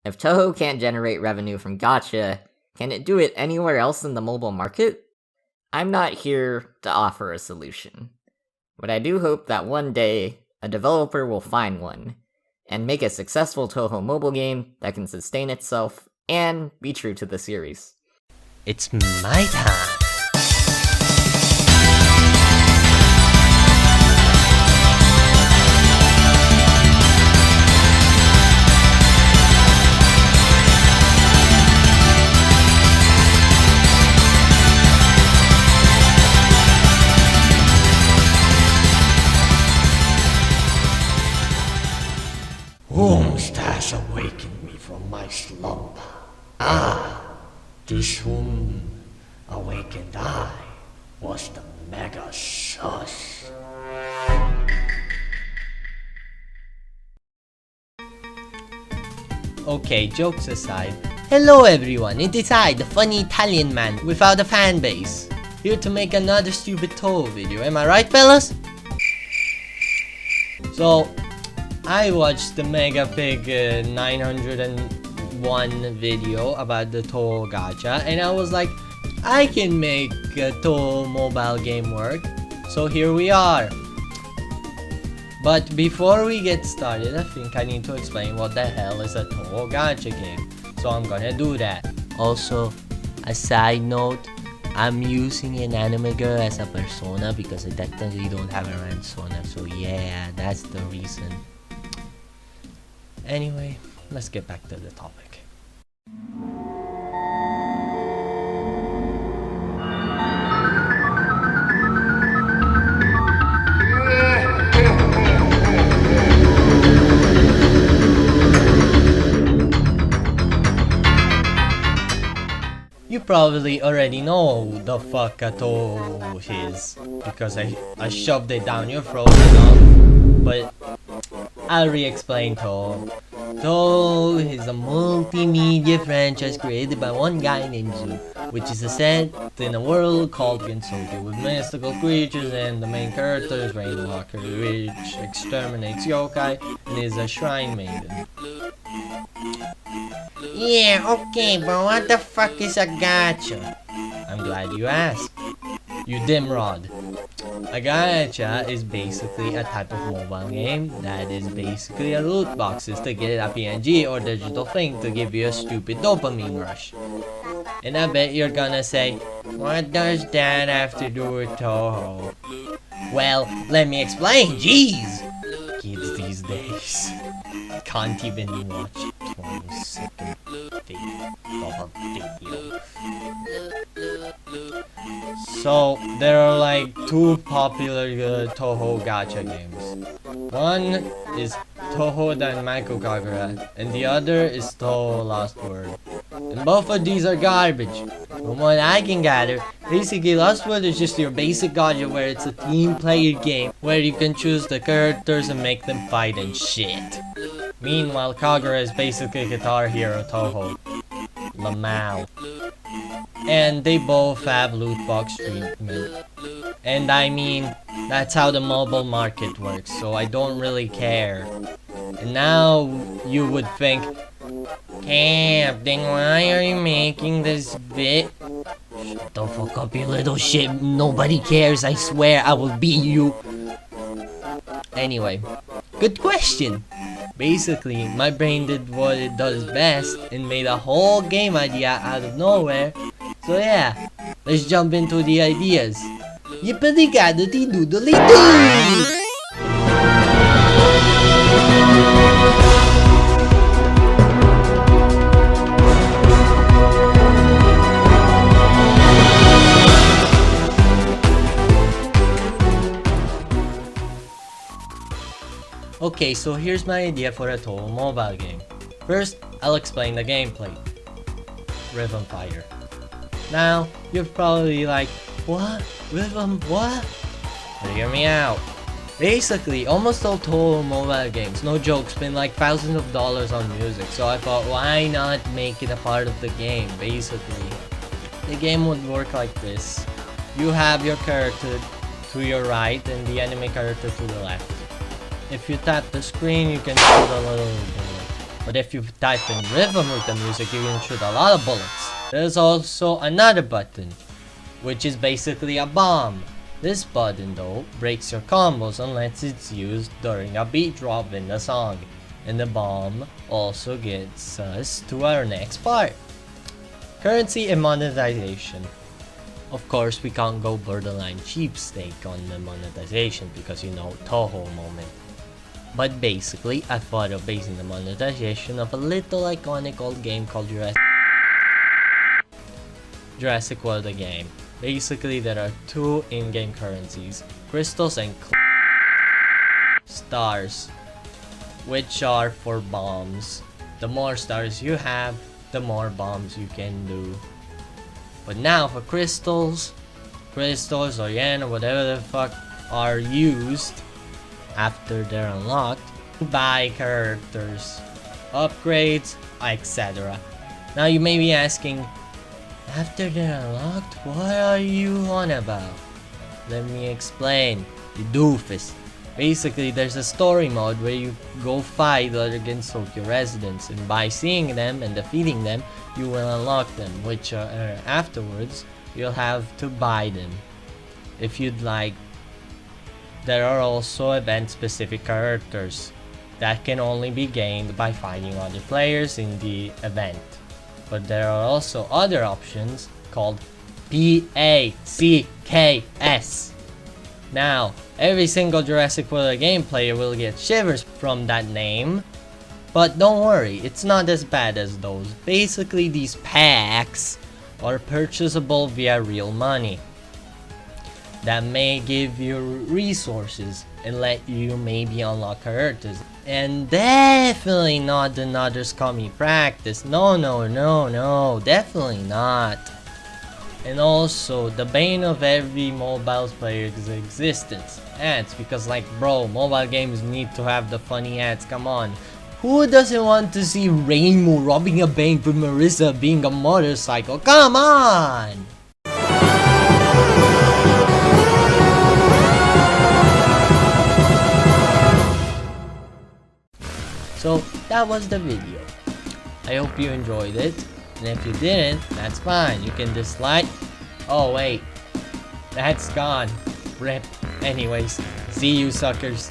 If Touhou can't generate revenue from Gacha, can it do it anywhere else in the mobile market? I'm not here to offer a solution, but I do hope that one day, a developer will find one, and make a successful Touhou mobile game that can sustain itself and be true to the series. It's my time! Whom has awakened me from my slumber? This whom awakened I was the Mega Sus. Okay, jokes aside. Hello everyone, it is I, the funny Italian man without a fan base. Here to make another stupid Touhou video, am I right fellas? So, I watched the MegaPig 901 video about the Touhou Gacha, and I was like, I can make a Touhou mobile game work. So here we are. But before we get started, I think I need to explain what the hell is a Touhou Gacha game. So I'm gonna do that. Also, a side note, I'm using an anime girl as a persona because I technically don't have a persona. So yeah, that's the reason. Anyway, let's get back to the topic. You probably already know who the fuck a Touhou is because I shoved it down your throat enough, but I'll re-explain Touhou. Touhou is a multimedia franchise created by one guy named Zu, which is set in a world called Ginsoku with mystical creatures, and the main character is Rainwalker, which exterminates yokai and is a shrine maiden. Yeah, okay, but what the fuck is a gacha? I'm glad you asked. You dimrod. A gacha is basically a type of mobile game that is basically a loot boxes to get a PNG or digital thing to give you a stupid dopamine rush. And I bet you're gonna say, what does that have to do with Touhou? Well, let me explain, jeez! Kids these days can't even watch 20-second video. So, there are like two popular Touhou gacha games. One is Touhou Danmaku Kagura, and the other is Touhou Lost World. And both of these are garbage. From what I can gather, basically Lost World is just your basic gacha where it's a team player game where you can choose the characters and make them fight and shit. Meanwhile, Kagura is basically Guitar Hero Touhou. Lamau. And they both have loot box treatment. And I mean, that's how the mobile market works, so I don't really care. And now you would think, Cap, then why are you making this bit? Shut the fuck up, you little shit. Nobody cares, I swear I will beat you. Anyway, good question. Basically, my brain did what it does best and made a whole game idea out of nowhere. So yeah, let's jump into the ideas. Yippee-doodly-doo! Okay, so here's my idea for a Touhou mobile game. First, I'll explain the gameplay. Rhythm Fighter. Now, you're probably like, what? Rhythm what? But hear me out. Basically, almost all Touhou mobile games, no joke, spend like thousands of dollars on music, so I thought, why not make it a part of the game, basically. The game would work like this. You have your character to your right and the enemy character to the left. If you tap the screen, you can shoot a little bullet. But if you type in rhythm with the music, you can shoot a lot of bullets. There's also another button, which is basically a bomb. This button though breaks your combos unless it's used during a beat drop in the song. And the bomb also gets us to our next part. Currency and monetization. Of course, we can't go borderline cheapskate on the monetization because you know, Touhou moment. But basically, I thought of basing the monetization of a little iconic old game called Jurassic World the game. Basically, there are two in-game currencies, crystals and stars, which are for bombs. The more stars you have, the more bombs you can do. But now for crystals or yen or whatever the fuck are used after they're unlocked to buy characters, upgrades, etc. Now you may be asking, after they're unlocked, what are you on about? Let me explain, you doofus. Basically, there's a story mode where you go fight against Tokyo residents, and by seeing them and defeating them, you will unlock them, which afterwards, you'll have to buy them if you'd like. There are also event-specific characters that can only be gained by fighting other players in the event. But there are also other options called PACKS. Now, every single Jurassic World game player will get shivers from that name, but don't worry, it's not as bad as those. Basically, these packs are purchasable via real money that may give you resources and let you maybe unlock characters. And definitely not another scummy practice. No, definitely not. And also, the bane of every mobile player's existence, ads, because like bro, mobile games need to have the funny ads, come on. Who doesn't want to see Rainbow robbing a bank with Marissa being a motorcycle? Come on! So that was the video. I hope you enjoyed it, and if you didn't, that's fine, you can dislike. Oh wait, that's gone. RIP. Anyways, see you suckers.